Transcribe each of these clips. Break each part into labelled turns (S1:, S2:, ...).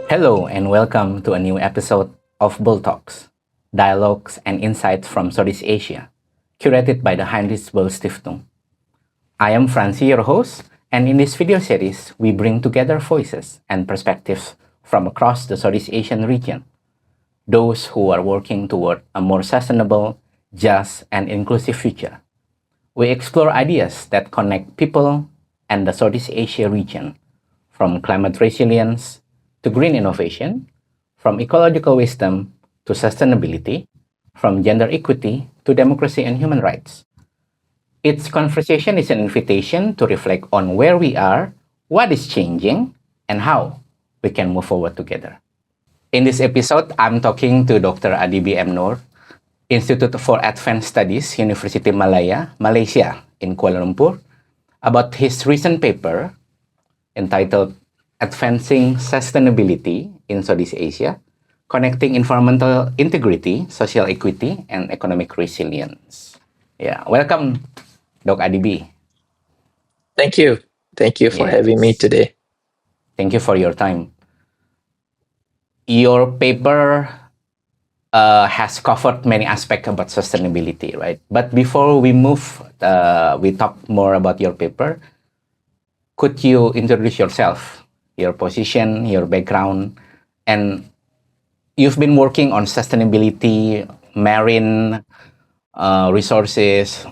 S1: Hello and welcome to a new episode of Böll Talks, dialogues and insights from Southeast Asia, curated by the Heinrich-Böll-Stiftung. I am Franzi, your host, and in this video series, we bring together voices and perspectives from across the Southeast Asian region, those who are working toward a more sustainable, just, and inclusive future. We explore ideas that connect people and the Southeast Asia region, from climate resilience to green innovation, from ecological wisdom to sustainability, from gender equity to democracy and human rights. Each conversation is an invitation to reflect on where we are, what is changing, and how we can move forward together. In this episode, I'm talking to Dr. Adibi M, Institute for Advanced Studies, University Malaya, Malaysia, in Kuala Lumpur, about his recent paper entitled Advancing Sustainability in Southeast Asia, Connecting Environmental Integrity, Social Equity, and Economic Resilience. Yeah, welcome, Dr. Adibi.
S2: Thank you. Thank you for having me
S1: Yes,
S2: today.
S1: thank you for your time. Your paper has covered many aspects about sustainability, right? But before we talk more about your paper. Could you introduce yourself, your position, your background, and you've been working on sustainability, marine resources,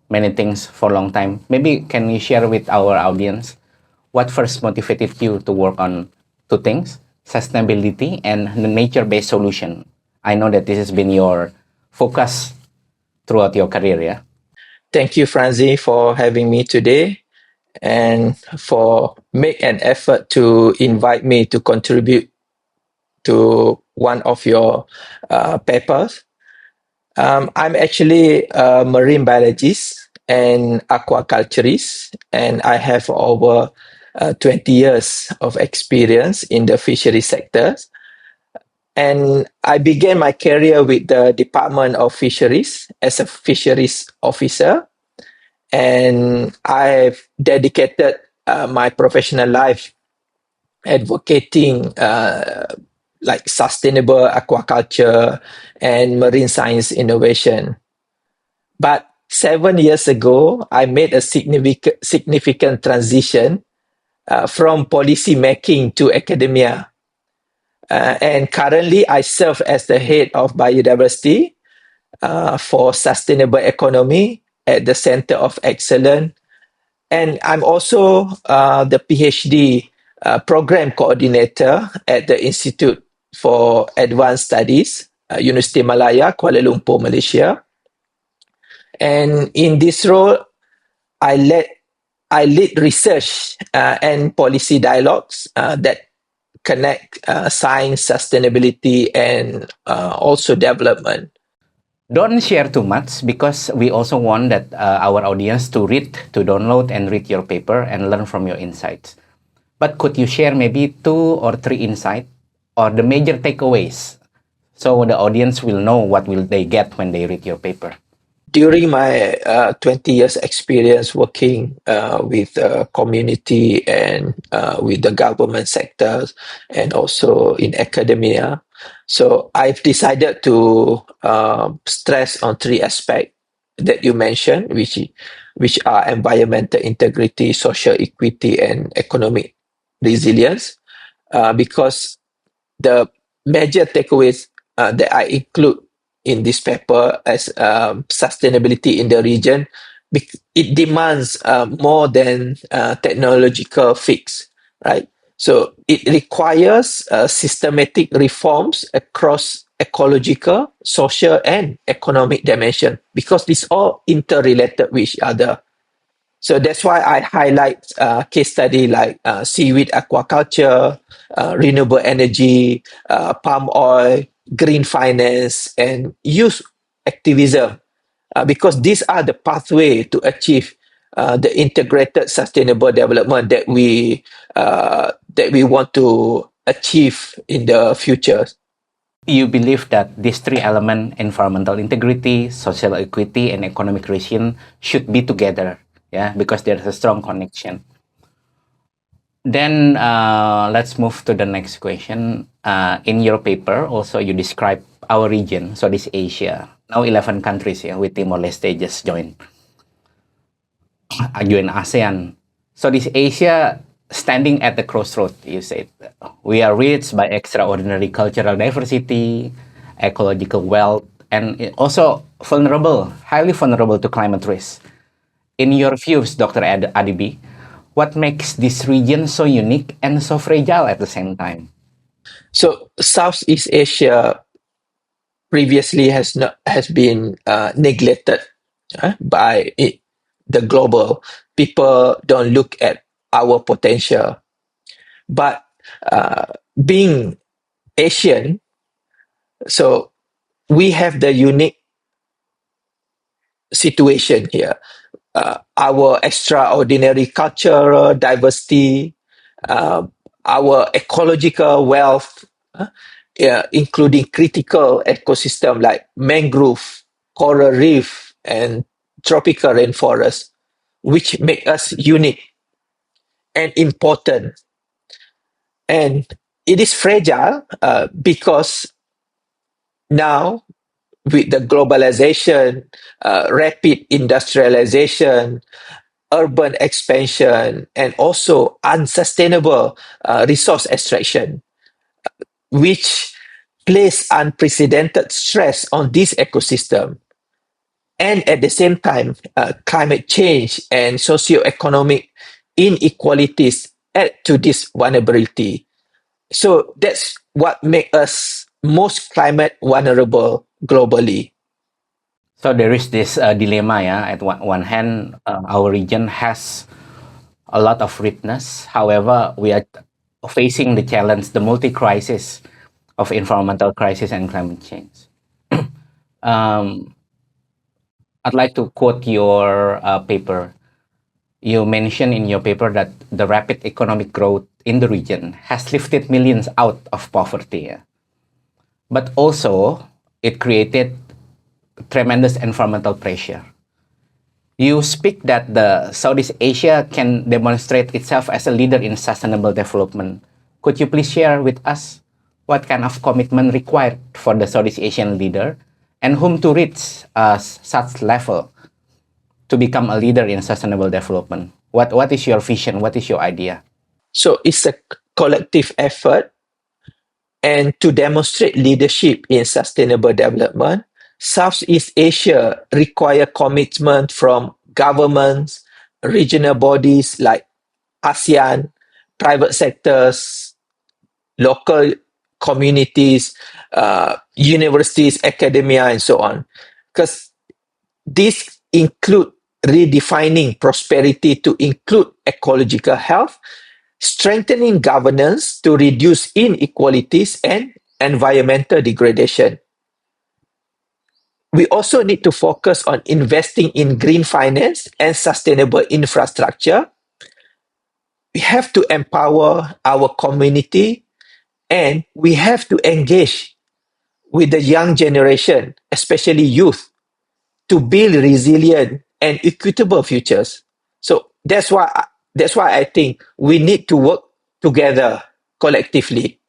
S1: many things for a long time. Maybe can you share with our audience what first motivated you to work on two things, sustainability and the nature-based solution? I know that this has been your focus throughout your career, yeah?
S2: Thank you, Franzi, for having me today and for make an effort to invite me to contribute to one of your papers. I'm actually a marine biologist and aquaculturist, and I have over 20 years of experience in the fishery sector. And I began my career with the Department of Fisheries as a fisheries officer. And I've dedicated my professional life advocating like sustainable aquaculture and marine science innovation. But 7 years ago, I made a significant transition from policy making to academia. And currently, I serve as the head of biodiversity for sustainable economy at the Center of Excellence. And I'm also the PhD program coordinator at the Institute for Advanced Studies, University Malaya, Kuala Lumpur, Malaysia. And in this role, I lead research and policy dialogues that connect science, sustainability, and also development.
S1: Don't share too much because we also want that our audience to read, to download and read your paper and learn from your insights. But could you share maybe 2 or 3 insights or the major takeaways so the audience will know what will they get when they read your paper?
S2: During my 20 years experience working with community and with the government sectors and also in academia, so I've decided to stress on 3 aspects that you mentioned, which are environmental integrity, social equity, and economic resilience, because the major takeaways that I include in this paper as sustainability in the region, it demands more than technological fix, right? So it requires systematic reforms across ecological, social, and economic dimension because these all interrelated with each other. So that's why I highlight case study like seaweed aquaculture, renewable energy, palm oil, green finance, and youth activism, because these are the pathway to achieve the integrated sustainable development that we want to achieve in the future.
S1: You believe that these 3 elements, environmental integrity, social equity, and economic resilience, should be together, yeah, because there's a strong connection. Then let's move to the next question. In your paper, also you describe our region, Southeast Asia. Now 11 countries, yeah, with Timor-Leste just join ASEAN. Southeast Asia standing at the crossroad, you said. We are rich by extraordinary cultural diversity, ecological wealth, and also vulnerable, highly vulnerable to climate risk. In your views, Dr. Adibi, what makes this region so unique and so fragile at the same time?
S2: So Southeast Asia previously has been neglected by the global. People don't look at our potential, but uh, being Asian, so we have the unique situation here. Our extraordinary cultural diversity, uh, our ecological wealth, including critical ecosystem like mangrove, coral reef, and tropical rainforest, which make us unique and important. And it is fragile because now with the globalization, rapid industrialization, urban expansion, and also unsustainable resource extraction, which place unprecedented stress on this ecosystem. And at the same time, climate change and socioeconomic inequalities add to this vulnerability. So that's what makes us most climate vulnerable globally.
S1: So there is this dilemma, yeah. At one hand, our region has a lot of richness. However, we are facing the challenge, the multi-crisis of environmental crisis and climate change. Um, I'd like to quote your paper. You mentioned in your paper that the rapid economic growth in the region has lifted millions out of poverty, yeah. But also it created tremendous environmental pressure. You speak that the Southeast Asia can demonstrate itself as a leader in sustainable development. Could you please share with us what kind of commitment required for the Southeast Asian leader and whom to reach such level to become a leader in sustainable development? What is your vision? What is your idea?
S2: So it's a collective effort. And to demonstrate leadership in sustainable development, Southeast Asia require commitment from governments, regional bodies like ASEAN, private sectors, local communities, universities, academia, and so on. Because these include redefining prosperity to include ecological health, strengthening governance to reduce inequalities and environmental degradation. We also need to focus on investing in green finance and sustainable infrastructure. We have to empower our community and we have to engage with the young generation, especially youth, to build resilient and equitable futures. So that's why I think we need to work together collectively.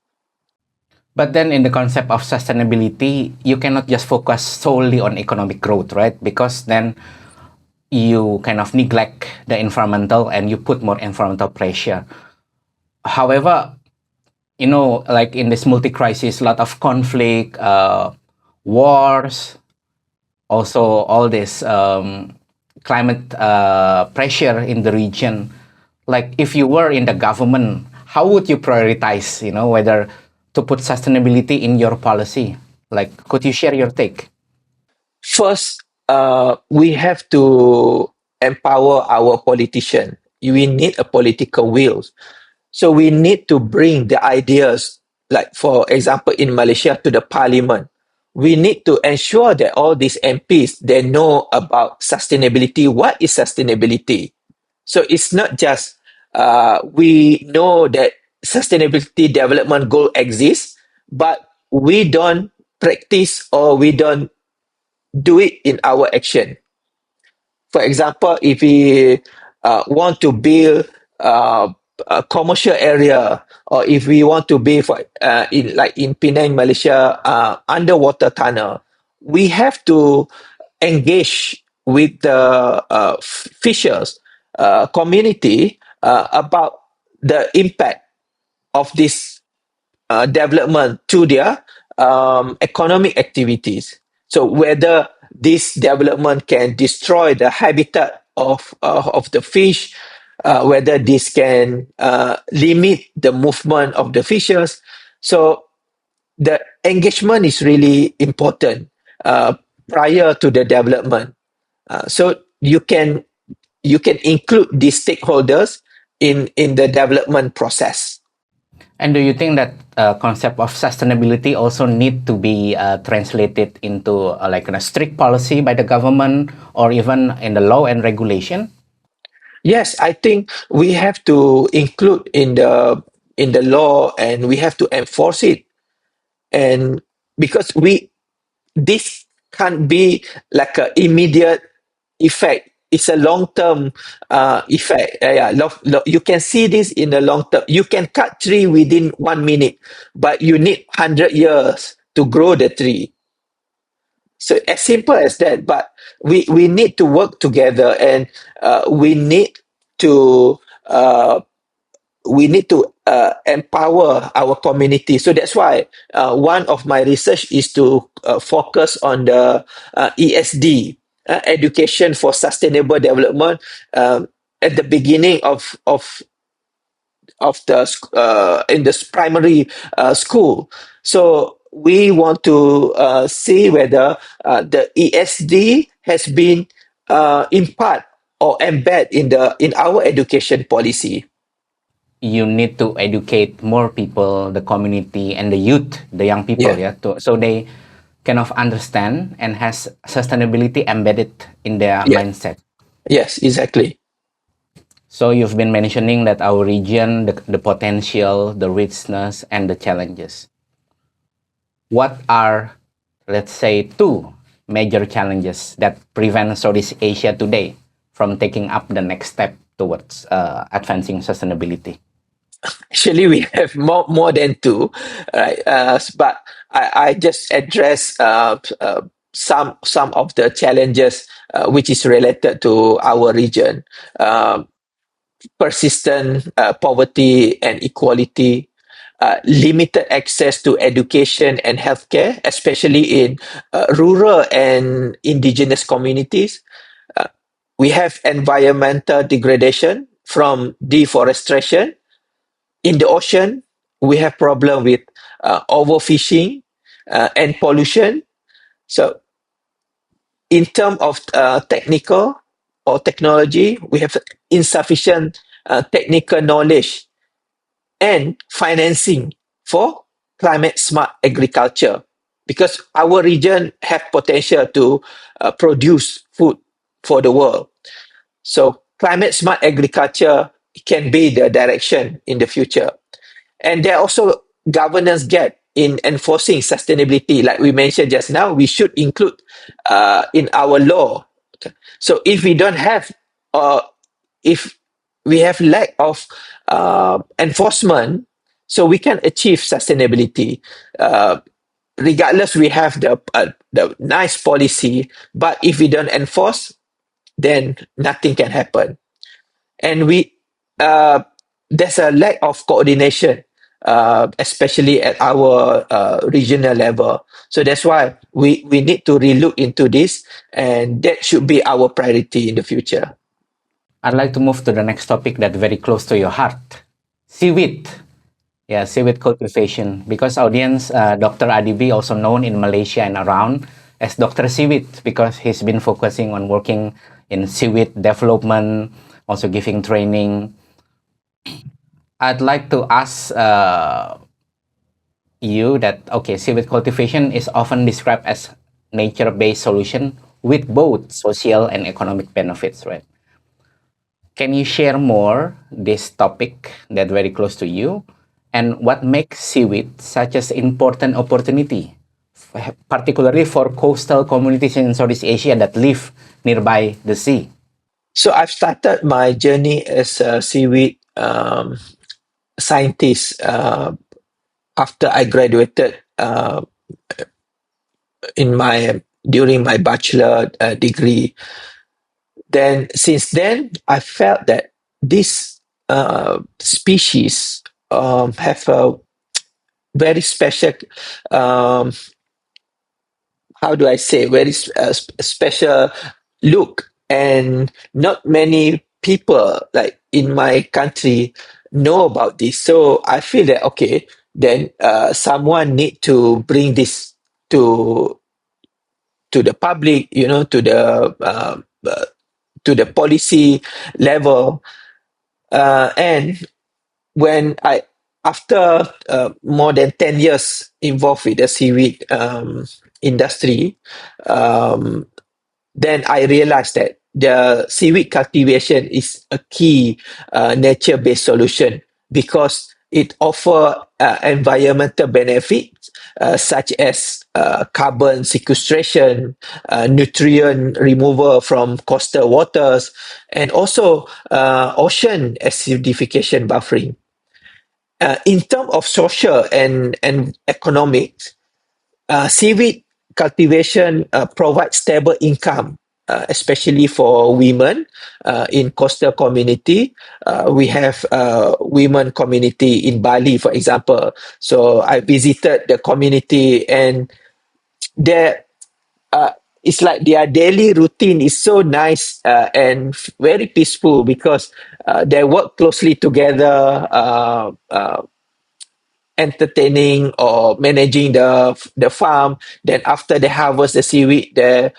S1: But then in the concept of sustainability, you cannot just focus solely on economic growth, right? Because then you kind of neglect the environmental and you put more environmental pressure. However, like in this multi-crisis, a lot of conflict, wars, also all this climate pressure in the region. Like if you were in the government, how would you prioritize, whether to put sustainability in your policy? Like, could you share your take?
S2: First, we have to empower our politician. We need a political will. So we need to bring the ideas, like for example, in Malaysia, to the parliament. We need to ensure that all these MPs they know about sustainability. What is sustainability? So it's not just we know that sustainability development goal exists, but we don't practice or we don't do it in our action. For example, if we want to build commercial area, or if we want to be for in Penang, Malaysia, underwater tunnel, we have to engage with the fishers community about the impact of this development to their economic activities. So whether this development can destroy the habitat of the fish, whether this can limit the movement of the fishes. So the engagement is really important prior to the development. So you can include these stakeholders in the development process.
S1: And do you think that concept of sustainability also need to be translated into like a strict policy by the government or even in the law and regulation?
S2: Yes, I think we have to include in the law, and we have to enforce it. And because this can't be like an immediate effect. It's a long-term effect. You can see this in the long term. You can cut tree within 1 minute, but you need 100 years to grow the tree. So as simple as that. But we need to work together, and we need to uh, empower our community. So that's why one of my research is to focus on the ESD, education for sustainable development, at the beginning of the in the primary school. So we want to see whether the ESD has been in part or embed in our education policy.
S1: You need to educate more people, the community and the youth, the young people, so they kind of understand and has sustainability embedded in their
S2: Yeah.
S1: mindset.
S2: Yes, exactly.
S1: So you've been mentioning that our region, the potential, the richness, and the challenges. What are, let's say, two major challenges that prevent Southeast Asia today from taking up the next step towards advancing sustainability?
S2: Actually, we have more than two, right? But I just address some of the challenges which is related to our region. Persistent poverty and equality, limited access to education and healthcare, especially in rural and indigenous communities. Uh, we have environmental degradation from deforestation. In the ocean, we have problem with overfishing and pollution. So in terms of technical or technology, we have insufficient technical knowledge and financing for climate smart agriculture, because our region have potential to produce food for the world. So climate smart agriculture can be the direction in the future. And there are also governance gap in enforcing sustainability. Like we mentioned just now, we should include in our law. Okay. So if we don't have, if we have lack of enforcement, so we can achieve sustainability. Regardless, we have the nice policy, but if we don't enforce, then nothing can happen. And there's a lack of coordination, especially at our regional level. So that's why we need to relook into this, and that should be our priority in the future.
S1: I'd like to move to the next topic that's very close to your heart. Seaweed. Yeah, seaweed cultivation. Because audience, Dr. Adibi, also known in Malaysia and around as Dr. Seaweed, because he's been focusing on working in seaweed development, also giving training. I'd like to ask you that, okay, seaweed cultivation is often described as nature-based solution with both social and economic benefits, right? Can you share more this topic that very close to you, and what makes seaweed such an important opportunity, particularly for coastal communities in Southeast Asia that live nearby the sea?
S2: So I've started my journey as a seaweed scientist after I graduated during my bachelor degree. Then since then, I felt that this species have a very special, um, how do I say, special look, and not many people like in my country know about this. So I feel that okay, then someone need to bring this to the public, to the policy level, and when I after more than 10 years involved with the seaweed industry, um, then I realized that the seaweed cultivation is a key nature-based solution because it offers environmental benefits such as carbon sequestration, nutrient removal from coastal waters, and also ocean acidification buffering. In terms of social and economics, seaweed cultivation provides stable income, especially for women in coastal community. We have women community in Bali, for example. So I visited the community, and there, uh, it's like their daily routine is so nice and very peaceful because they work closely together. Entertaining or managing the farm. Then after they harvest the seaweed, they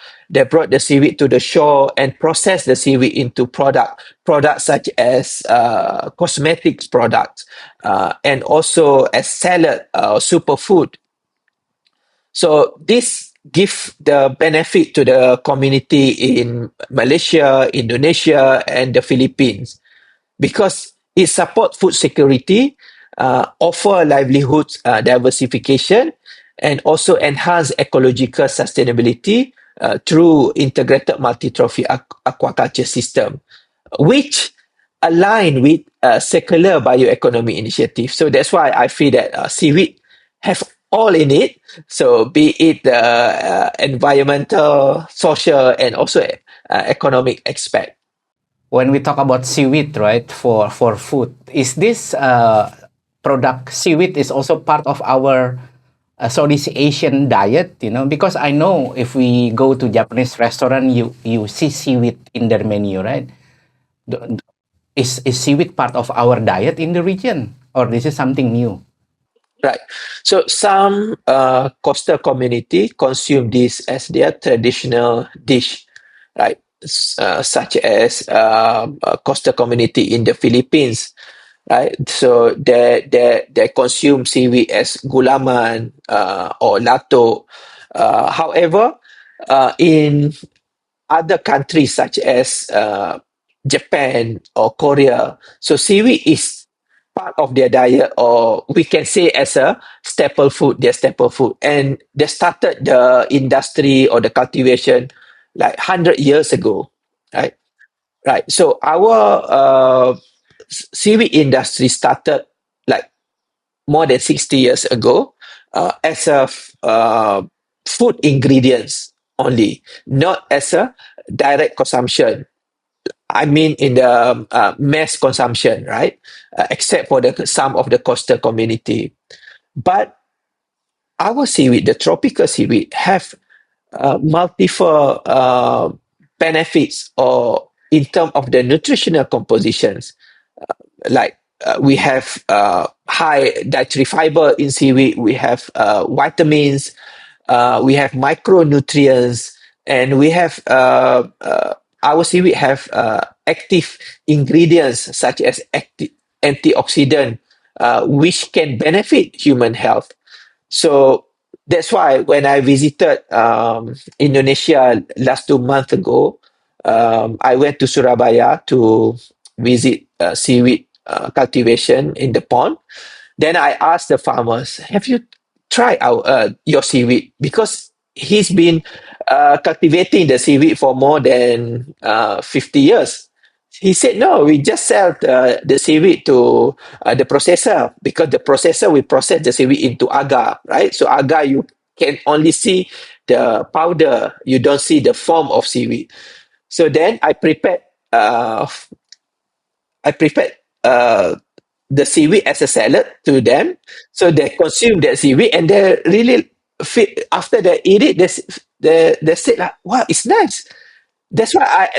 S2: brought the seaweed to the shore and process the seaweed into products such as cosmetics products, and also as salad, superfood. So this give the benefit to the community in Malaysia, Indonesia, and the Philippines because it supports food security, offer livelihoods diversification, and also enhance ecological sustainability through integrated multi-trophy aquaculture system, which align with circular bioeconomy initiative. So that's why I feel that seaweed have all in it. So be it the environmental, social, and also economic aspect.
S1: When we talk about seaweed, right, for food, is this product seaweed is also part of our Southeast Asian diet? Because I know if we go to Japanese restaurant, you see seaweed in their menu, right? Do- is seaweed part of our diet in the region, or this is something new?
S2: Right. So some coastal community consume this as their traditional dish, right? Such as coastal community in the Philippines, right? So they consume seaweed as gulaman or lato. However, in other countries such as Japan or Korea. So seaweed is part of their diet, or we can say as a staple food, their staple food. And they started the industry or the cultivation like 100 years ago, right? Right. So our seaweed industry started like more than 60 years ago as a food ingredients only, not as a direct consumption. I mean, in the mass consumption, right? Except for some of the coastal community. But our seaweed, the tropical seaweed, have multiple benefits or in terms of the nutritional compositions. Like we have high dietary fiber in seaweed, we have vitamins, we have micronutrients, and we have our seaweed have active ingredients such as antioxidant, which can benefit human health. So that's why when I visited Indonesia last 2 months ago, I went to Surabaya to visit seaweed cultivation in the pond. Then I asked the farmers, "Have you tried your seaweed?" Because he's been cultivating the seaweed for more than 50 years. he said, no, we just sell the seaweed to the processor, because the processor will process the seaweed into agar, right? So agar, you can only see the powder, you don't see the form of seaweed. So then uh, I prepared the seaweed as a salad to them. So they consume that seaweed and they really fit. After they eat it, they said like, wow, it's nice. That's why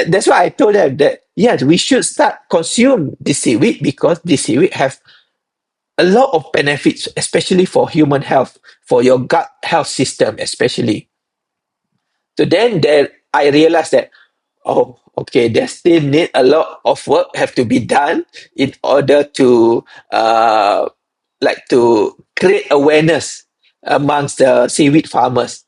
S2: I told them that yes, we should start consume the seaweed, because the seaweed have a lot of benefits, especially for human health, for your gut health system, especially. So then there I realized that, oh, okay, there still need a lot of work have to be done in order to to create awareness amongst the seaweed farmers.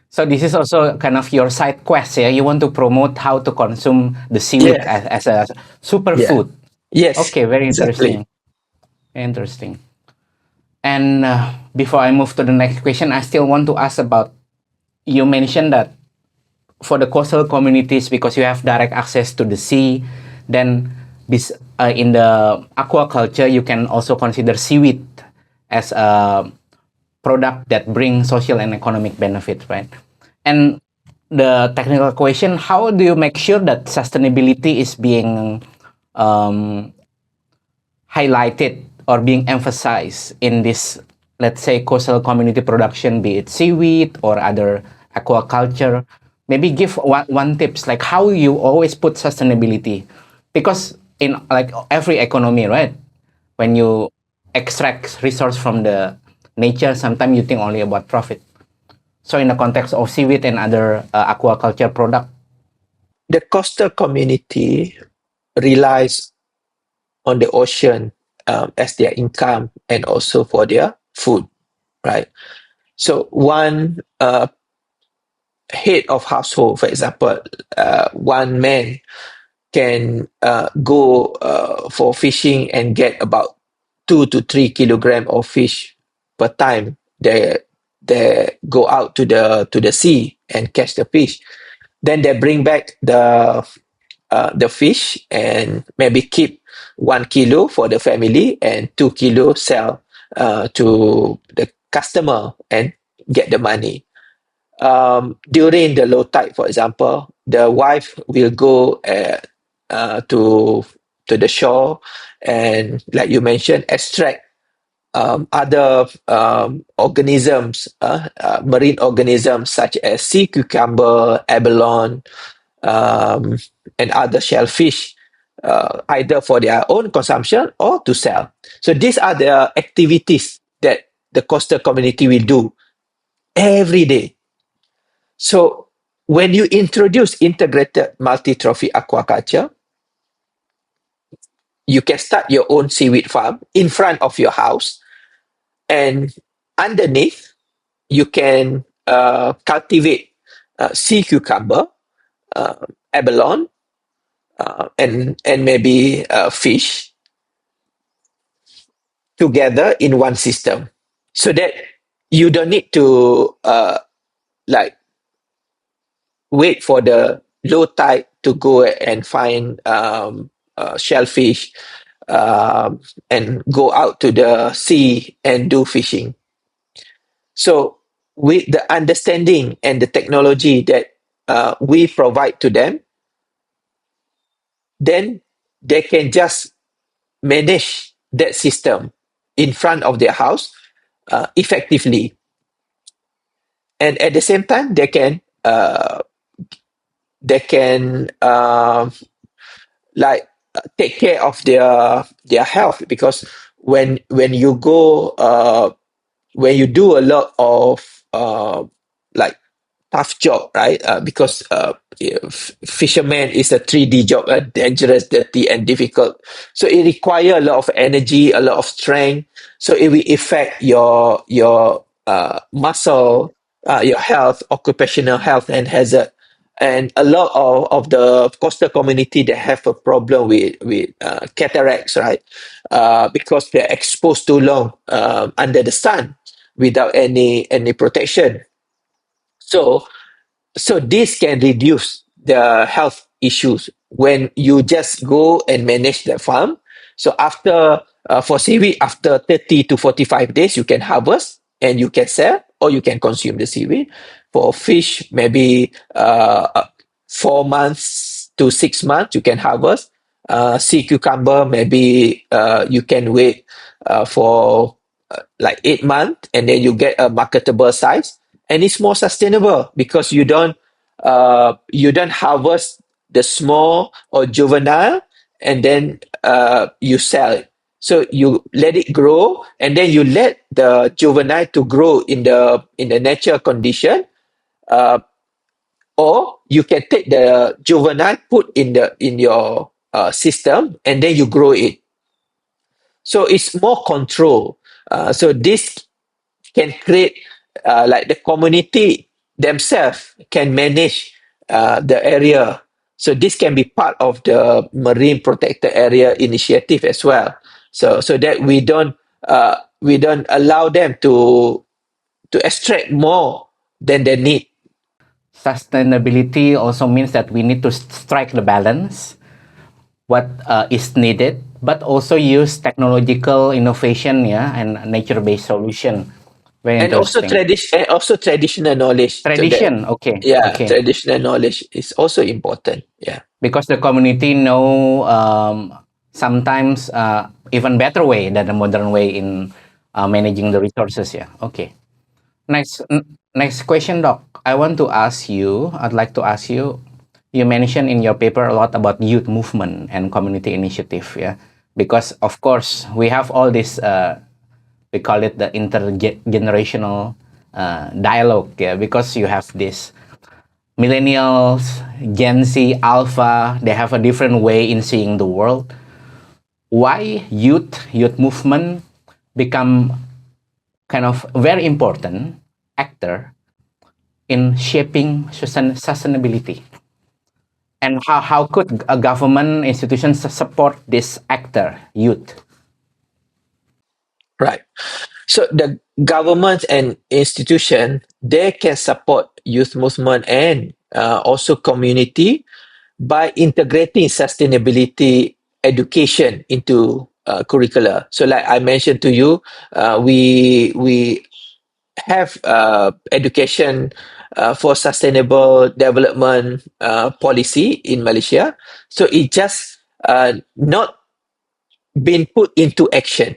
S1: So this is also kind of your side quest, yeah? You want to promote how to consume the seaweed
S2: Yes,
S1: as a
S2: yeah,
S1: superfood.
S2: yes,
S1: Okay, very
S2: exactly.
S1: interesting. Interesting. And before I move to the next question, I still want to ask about, you mentioned that for the coastal communities, because you have direct access to the sea, then in the aquaculture, you can also consider seaweed as a product that brings social and economic benefit, right? And the technical question, how do you make sure that sustainability is being um, highlighted or being emphasized in this, let's say, coastal community production, be it seaweed or other aquaculture? Maybe give one tips, like how you always put sustainability, because in like every economy, right, when you extract resource from the nature, sometimes you think only about profit. So in the context of seaweed and other aquaculture product.
S2: The coastal community relies on the ocean as their income and also for their food, right? So one head of household, for example, one man can go for fishing and get about 2 to 3 kilogram of fish per time. They go out to the sea and catch the fish. Then they bring back the fish and maybe keep 1 kilo for the family and 2 kilo sell to the customer and get the money. During the low tide, for example, the wife will go to the shore and, like you mentioned, extract other organisms, marine organisms such as sea cucumber, abalone, um, and other shellfish, either for their own consumption or to sell. So these are the activities that the coastal community will do every day. So when you introduce integrated multi-trophy aquaculture, you can start your own seaweed farm in front of your house, and underneath you can cultivate sea cucumber, abalone, and maybe fish together in one system, so that you don't need to like wait for the low tide to go and find shellfish, um, and go out to the sea and do fishing. So, with the understanding and the technology that we provide to them, then they can just manage that system in front of their house effectively, and at the same time they can like take care of their health, because when you go when you do a lot of like tough job, right? Because fisherman is a 3D job, dangerous, dirty, and difficult. So it require a lot of energy, a lot of strength. So it will affect your muscle, your health, occupational health, and hazard. And a lot of the coastal community, they have a problem with cataracts, right? Because they're exposed too long under the sun without any protection. So so this can reduce the health issues when you just go and manage the farm. So after for seaweed, after 30 to 45 days, you can harvest and you can sell or you can consume the seaweed. For fish, maybe 4 months to 6 months, you can harvest. Sea cucumber, maybe you can wait for like 8 months and then you get a marketable size, and it's more sustainable because you don't harvest the small or juvenile and then you sell it. So you let it grow and then you let the juvenile to grow in the natural condition, uh, or you can take the juvenile, put in your system, and then you grow it. So it's more control. So this can create like the community themselves can manage the area. So this can be part of the marine protected area initiative as well. So that we don't allow them to extract more than they need.
S1: Sustainability also means that we need to strike the balance, what is needed, but also use technological innovation, yeah, and nature-based solution. Very
S2: And also
S1: interesting.
S2: traditional knowledge. So that,
S1: Tradition, okay,
S2: yeah,
S1: okay.
S2: traditional knowledge is also important. Yeah.
S1: Because the community know sometimes even better way than the modern way in managing the resources, yeah. Okay. Next question, Doc. I'd like to ask you, you mentioned in your paper a lot about youth movement and community initiative, yeah? Because, of course, we have all this, we call it the intergenerational dialogue, yeah? Because you have this millennials, Gen Z, Alpha, they have a different way in seeing the world. Why youth movement become kind of very important actor in shaping sustainability, and how could a government institution support this actor youth?
S2: Right. So the government and institution, they can support youth movement and also community by integrating sustainability education into curricula. So like I mentioned to you, we have education for sustainable development policy in Malaysia. So it just not been put into action,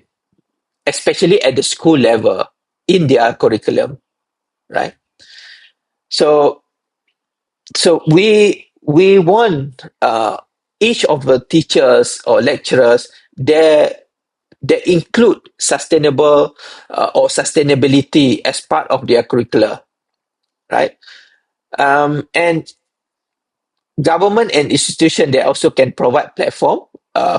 S2: especially at the school level in their curriculum, right? So we want each of the teachers or lecturers, they include sustainable or sustainability as part of their curricula, right? And government and institution, they also can provide platform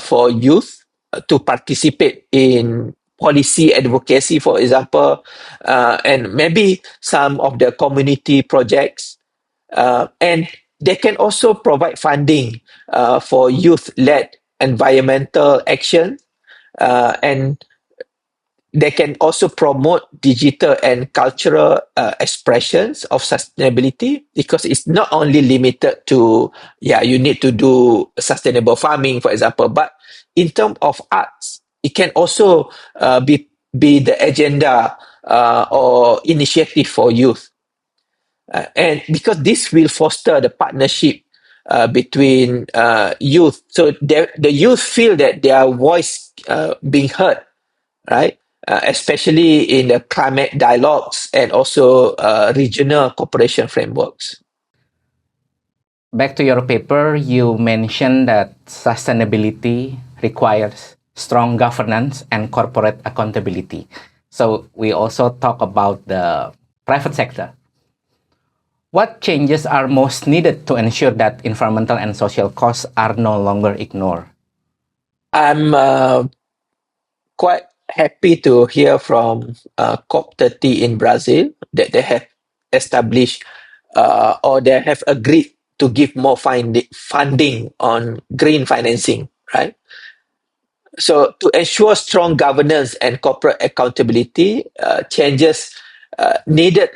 S2: for youth to participate in policy advocacy, for example, and maybe some of the community projects, and they can also provide funding for youth-led environmental action, and they can also promote digital and cultural expressions of sustainability, because it's not only limited to, yeah, you need to do sustainable farming, for example, but in terms of arts, it can also be the agenda or initiative for youth. And because this will foster the partnership between youth, so the youth feel that their voice being heard, right? Especially in the climate dialogues and also regional cooperation frameworks.
S1: Back to your paper, you mentioned that sustainability requires strong governance and corporate accountability. So we also talk about the private sector. What changes are most needed to ensure that environmental and social costs are no longer ignored?
S2: I'm quite happy to hear from COP30 in Brazil that they have established or they have agreed to give more funding on green financing, right? So to ensure strong governance and corporate accountability, changes needed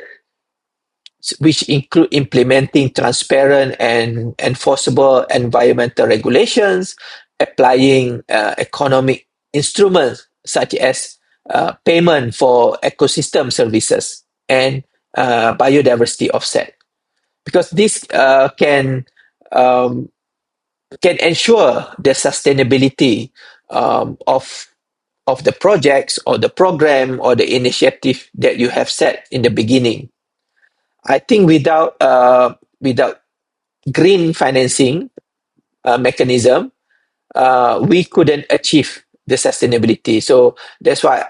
S2: which include implementing transparent and enforceable environmental regulations, applying economic instruments such as payment for ecosystem services and biodiversity offset, because this can ensure the sustainability of the projects or the program or the initiative that you have set in the beginning. I think without green financing mechanism, we couldn't achieve the sustainability. So that's why,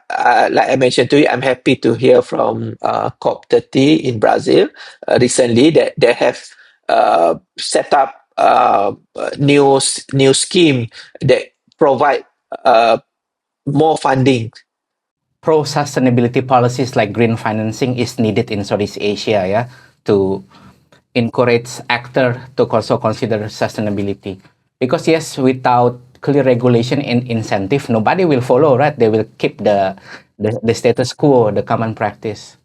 S2: like I mentioned to you, I'm happy to hear from COP30 in Brazil recently that they have set up new scheme that provide more funding.
S1: Pro-sustainability policies like green financing is needed in Southeast Asia, yeah, to encourage actors to also consider sustainability. Because yes, without clear regulation and incentive, nobody will follow, right? They will keep the status quo, the common practice.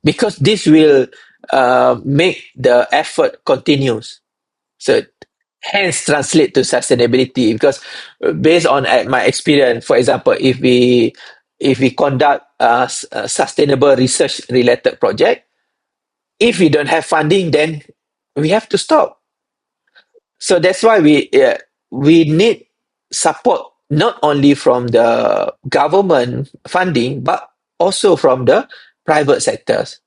S2: Because this will make the effort continuous. So hence translate to sustainability, because based on my experience, for example, if we conduct a sustainable research related project, if we don't have funding, then we have to stop. So that's why we need support not only from the government funding but also from the private sectors.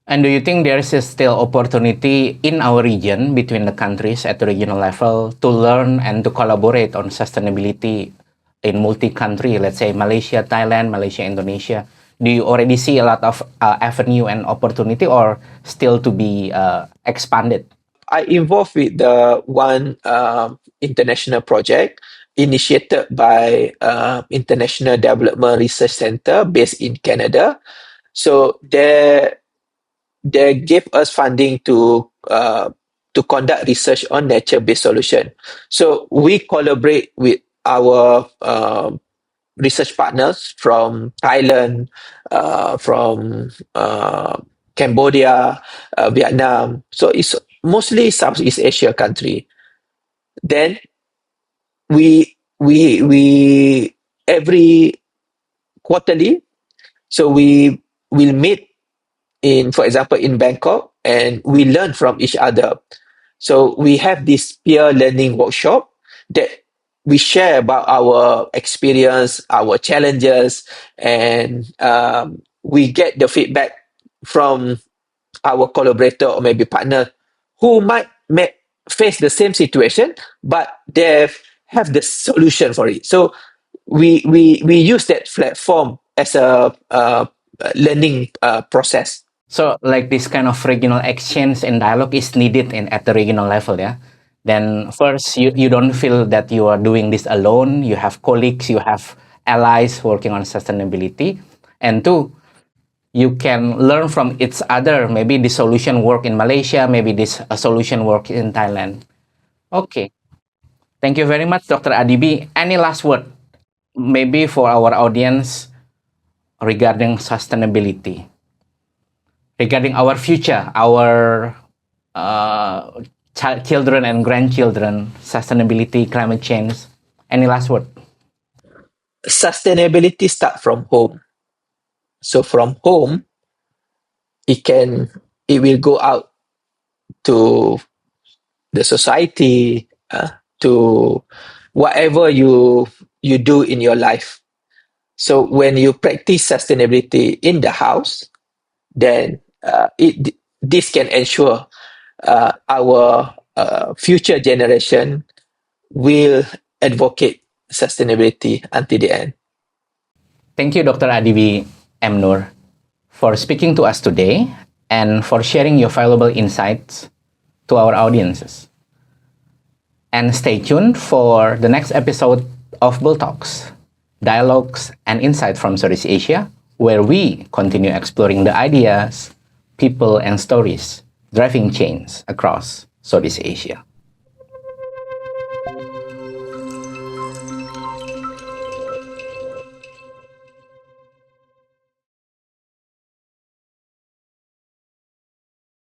S1: And do you think there is still opportunity in our region between the countries at the regional level to learn and to collaborate on sustainability in multi-country, let's say Malaysia, Thailand, Malaysia, Indonesia? Do you already see a lot of avenue and opportunity, or still to be expanded?
S2: I involved with the one international project initiated by International Development Research Center based in Canada. So they gave us funding to conduct research on nature-based solution. So we collaborate with our research partners from Thailand, from Cambodia, Vietnam. So it's mostly Southeast Asia country. Then we every quarterly, so we will meet in, for example, in Bangkok, and we learn from each other. So we have this peer learning workshop that we share about our experience, our challenges, and we get the feedback from our collaborator or maybe partner who might face the same situation, but they have the solution for it. So we use that platform as a learning process.
S1: So like this kind of regional exchange and dialogue is needed at the regional level, yeah? Then first, you don't feel that you are doing this alone. You have colleagues, you have allies working on sustainability. And two, you can learn from each other. Maybe the solution work in Malaysia, maybe this solution work in Thailand. Okay. Thank you very much, Dr. Adibi. Any last word, maybe for our audience regarding sustainability, regarding our future, our children and grandchildren, sustainability, climate change? Any last word?
S2: Sustainability start from home. So from home, it will go out to the society, to whatever you do in your life. So when you practice sustainability in the house, then this can ensure our future generation will advocate sustainability until the end.
S1: Thank you, Dr. Adibi M. Nur, for speaking to us today and for sharing your valuable insights to our audiences. And stay tuned for the next episode of Böll Talks, Dialogues and Insights from Southeast Asia, where we continue exploring the ideas, people, and stories driving change across Southeast Asia.